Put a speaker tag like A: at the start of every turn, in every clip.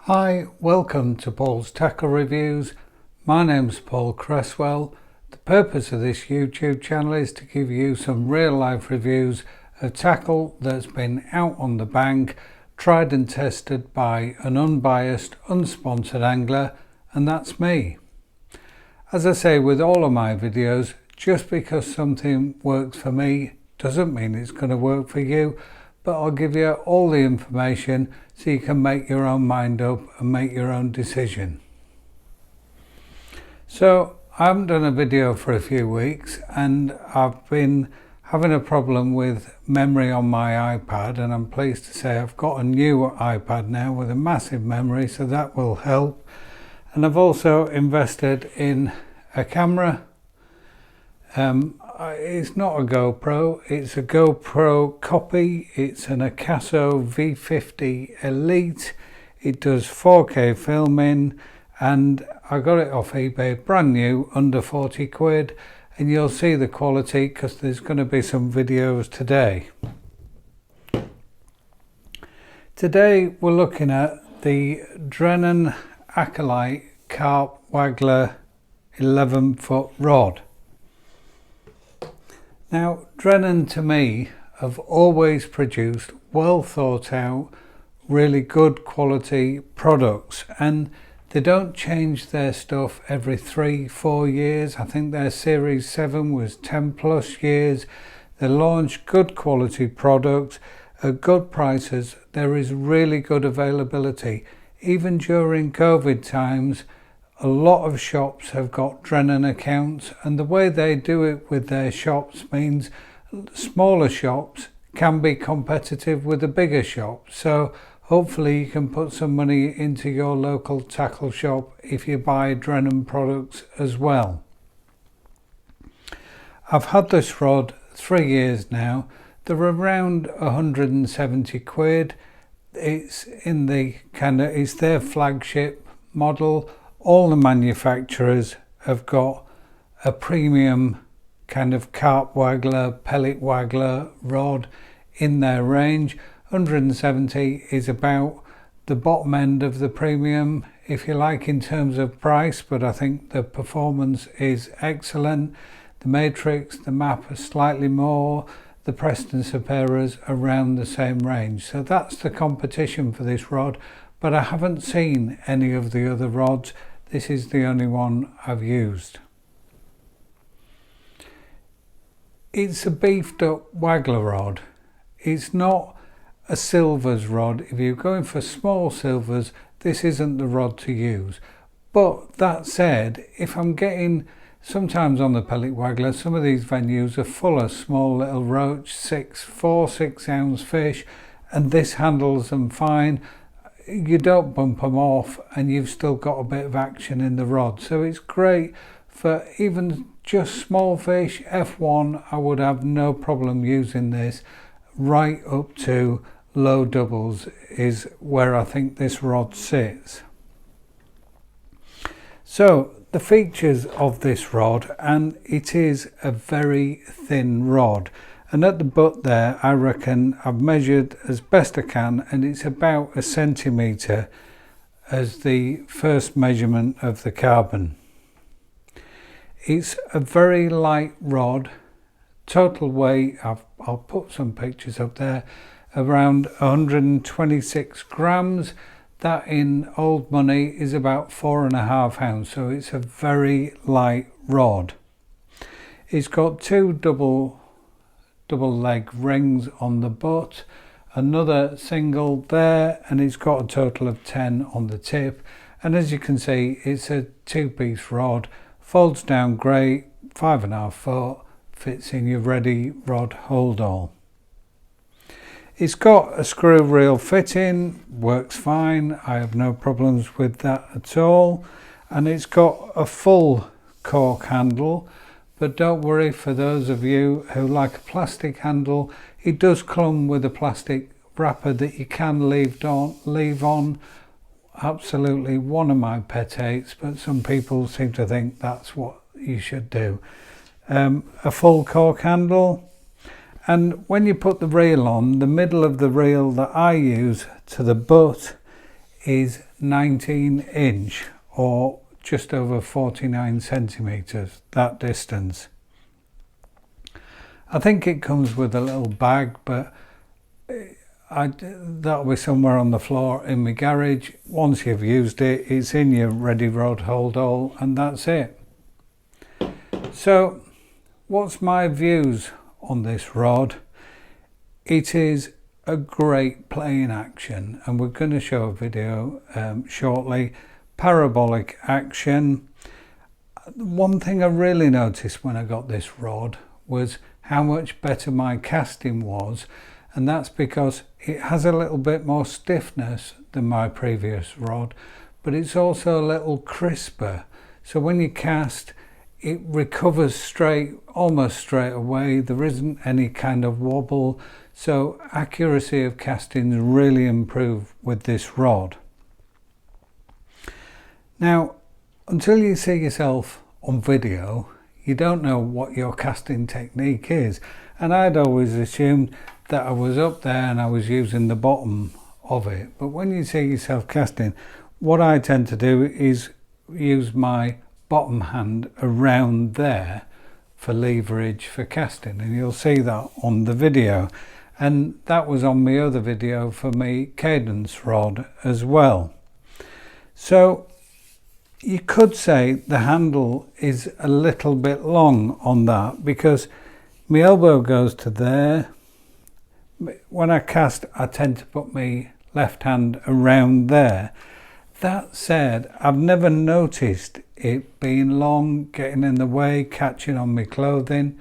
A: Hi, welcome to Paul's Tackle Reviews. My name's Paul Cresswell. The purpose of this YouTube channel is to give you some real life reviews of tackle that's been out on the bank, tried and tested by an unbiased, unsponsored angler, and that's me. As I say with all of my videos, just because something works for me doesn't mean it's going to work for you, but I'll give you all the information so you can make your own mind up and make your own decision. So I haven't done a video for a few weeks and I've been having a problem with memory on my iPad, and I'm pleased to say I've got a new iPad now with a massive memory, so that will help. And I've also invested in a camera. It's not a GoPro, it's a GoPro copy. It's an Akaso V50 Elite. It does 4K filming and I got it off eBay brand new, under 40 quid, and you'll see the quality because there's going to be some videos today. Today we're looking at the Drennan Acolyte Carp Waggler 11ft rod. Now, Drennan to me have always produced well thought out, really good quality products, and they don't change their stuff every 3-4 years. I think their Series 7 was 10 plus years. They launch good quality products at good prices. There is really good availability. Even during COVID times, a lot of shops have got Drennan accounts, and the way they do it with their shops means smaller shops can be competitive with the bigger shops. So hopefully you can put some money into your local tackle shop if you buy Drennan products as well. I've had this rod 3 years now. They're around 170 quid. It's in the it's their flagship model. All the manufacturers have got a premium kind of carp waggler, pellet waggler rod in their range. 170 is about the bottom end of the premium, if you like, in terms of price, but I think the performance is excellent. The Matrix, the Map are slightly more, the Preston Superas around the same range. So that's the competition for this rod, but I haven't seen any of the other rods. This is the only one I've used. It's a beefed up waggler rod. It's not a silvers rod. If you're going for small silvers, this isn't the rod to use. But that said, if I'm getting, sometimes on the pellet waggler, some of these venues are full of small little roach, 4-6 ounce fish, and this handles them fine. You don't bump them off and you've still got a bit of action in the rod. So it's great for even just small fish. F1, I would have no problem using this. Right up to low doubles is where I think this rod sits. So the features of this rod, and it is a very thin rod. And at the butt there, I reckon I've measured as best I can, and it's about 1 centimetre as the first measurement of the carbon. It's a very light rod. Total weight, I'll put some pictures up there, around 126 grams. That in old money is about 4.5 ounces, so it's a very light rod. It's got two double leg rings on the butt, another single there, and it's got a total of 10 on the tip. And as you can see, it's a 2-piece rod, folds down great, 5.5 foot, fits in your ready rod hold all. It's got a screw reel fitting, works fine, I have no problems with that at all. And it's got a full cork handle. But don't worry, for those of you who like a plastic handle, it does come with a plastic wrapper that you can leave on. Absolutely one of my pet hates, but some people seem to think that's what you should do. A full cork handle, and when you put the reel on, the middle of the reel that I use to the butt is 19 inch or just over 49 centimeters, that distance. I think it comes with a little bag, but that'll be somewhere on the floor in my garage. Once you've used it, it's in your ready rod hold all, and that's it. So what's my views on this rod? It is a great playing action, and we're going to show a video shortly. Parabolic action. One thing I really noticed when I got this rod was how much better my casting was, and that's because it has a little bit more stiffness than my previous rod, but it's also a little crisper. So when you cast, it recovers almost straight away. There isn't any kind of wobble, so accuracy of casting really improved with this rod. Now, until you see yourself on video, you don't know what your casting technique is, and I'd always assumed that I was up there and I was using the bottom of it. But when you see yourself casting, what I tend to do is use my bottom hand around there for leverage for casting, and you'll see that on the video, and that was on my other video for my cadence rod as well. So you could say the handle is a little bit long on that because my elbow goes to there. When I cast, I tend to put my left hand around there. That said, I've never noticed it being long, getting in the way, catching on my clothing,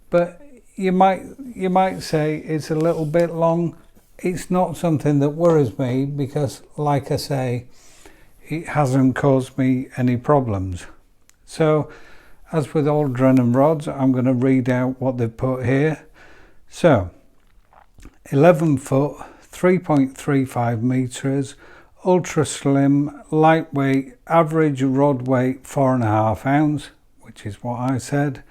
A: but you might say it's a little bit long. It's not something that worries me because, like I say, it hasn't caused me any problems. So, as with all Drennan rods, I'm going to read out what they've put here. So, 11 foot, 3.35 meters, ultra slim, lightweight, average rod weight 4.5 ounce, which is what I said.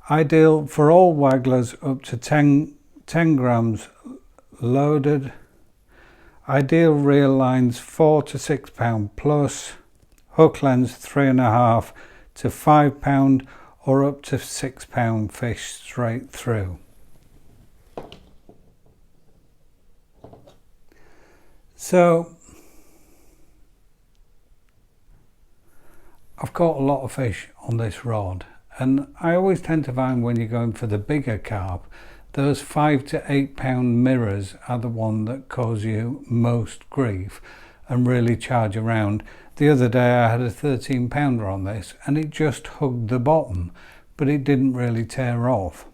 A: Ideal for all wagglers up to 10 grams loaded. Ideal reel lines 4 to 6 pound plus. Hook lengths 3.5 to 5 pound or up to 6 pound fish straight through. So I've caught a lot of fish on this rod, and I always tend to find when you're going for the bigger carp, those 5 to 8 pound mirrors are the one that cause you most grief and really charge around. The other day I had a 13 pounder on this and it just hugged the bottom, but it didn't really tear off.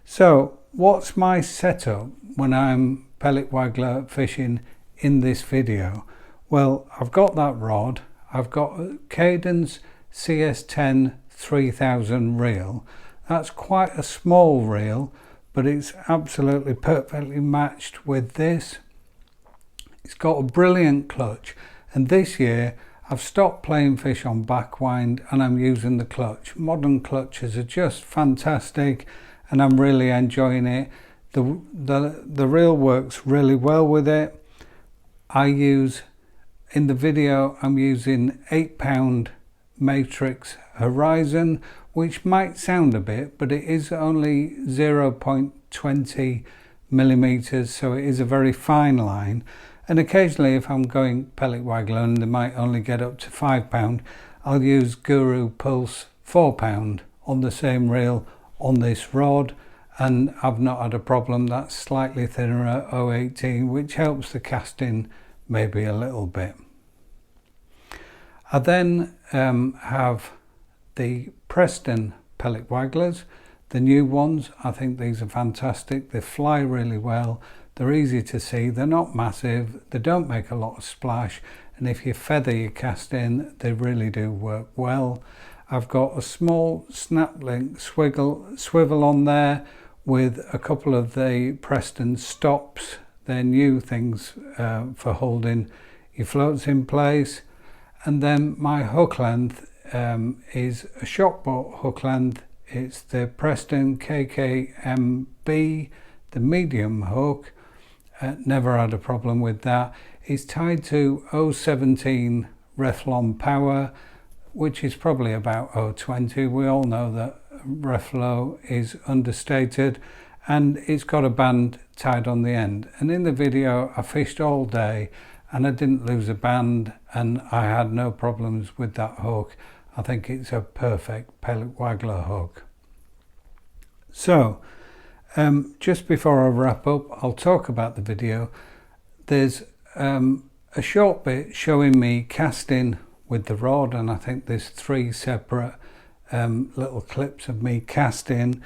A: So what's my setup when I'm pellet waggler fishing in this video? Well, I've got that rod, I've got a Cadence CS10 3000 reel. That's quite a small reel, but it's absolutely perfectly matched with this. It's got a brilliant clutch, and this year I've stopped playing fish on backwind and I'm using the clutch. Modern clutches are just fantastic and I'm really enjoying it. The reel works really well with it. In the video I'm using 8 pound Matrix Horizon, which might sound a bit, but it is only 0.20 millimeters, so it is a very fine line. And occasionally if I'm going pellet waggler and they might only get up to 5 pound, I'll use Guru Pulse 4 pound on the same reel on this rod, and I've not had a problem. That's slightly thinner at 0.18, which helps the casting maybe a little bit. I then have the Preston pellet wagglers, the new ones. I think these are fantastic. They fly really well, they're easy to see, they're not massive, they don't make a lot of splash, and if you feather your cast in, they really do work well. I've got a small snap link swivel on there with a couple of the Preston stops. They're new things for holding your floats in place. And then my hook length is a shockboat hook length. It's the Preston KKMB, the medium hook. Never had a problem with that. is tied to 017 Reflon power, which is probably about 020. We all know that Reflo is understated, and it's got a band tied on the end. And in the video I fished all day and I didn't lose a band, and I had no problems with that hook. I think it's a perfect pellet waggler hook. So just before I wrap up, I'll talk about the video. There's a short bit showing me casting with the rod, and I think there's 3 separate little clips of me casting.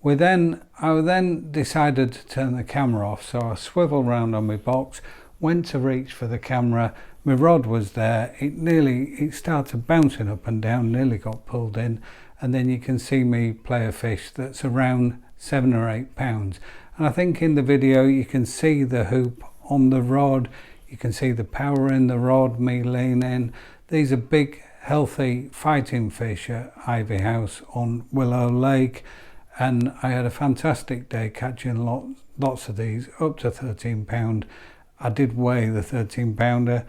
A: I then decided to turn the camera off, so I swiveled around on my box, went to reach for the camera. My rod was there. It started bouncing up and down, nearly got pulled in, and then you can see me play a fish that's around 7 or 8 pounds. And I think in the video you can see the hoop on the rod, you can see the power in the rod, me leaning. These are big, healthy fighting fish at Ivy House on Willow Lake, and I had a fantastic day catching lots of these, up to 13 pound. I did weigh the 13 pounder,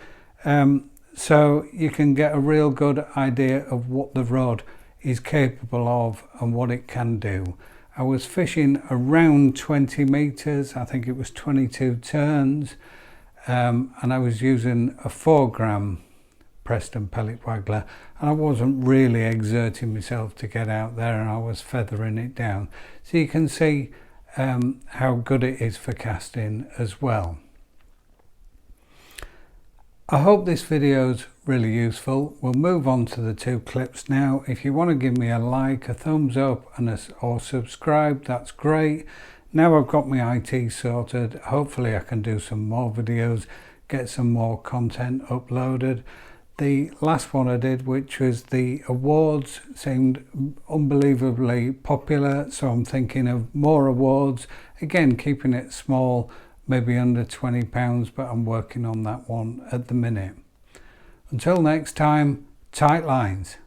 A: so you can get a real good idea of what the rod is capable of and what it can do. I was fishing around 20 meters, I think it was 22 turns, and I was using a 4 gram Preston pellet waggler, and I wasn't really exerting myself to get out there, and I was feathering it down. So you can see how good it is for casting as well. I hope this video is really useful. We'll move on to the 2 clips now. If you want to give me a like, a thumbs up or subscribe, that's great. Now I've got my IT sorted, hopefully I can do some more videos, get some more content uploaded. The last one I did, which was the awards, seemed unbelievably popular, so I'm thinking of more awards. Again, keeping it small, maybe under 20 pounds, but I'm working on that one at the minute. Until next time, tight lines.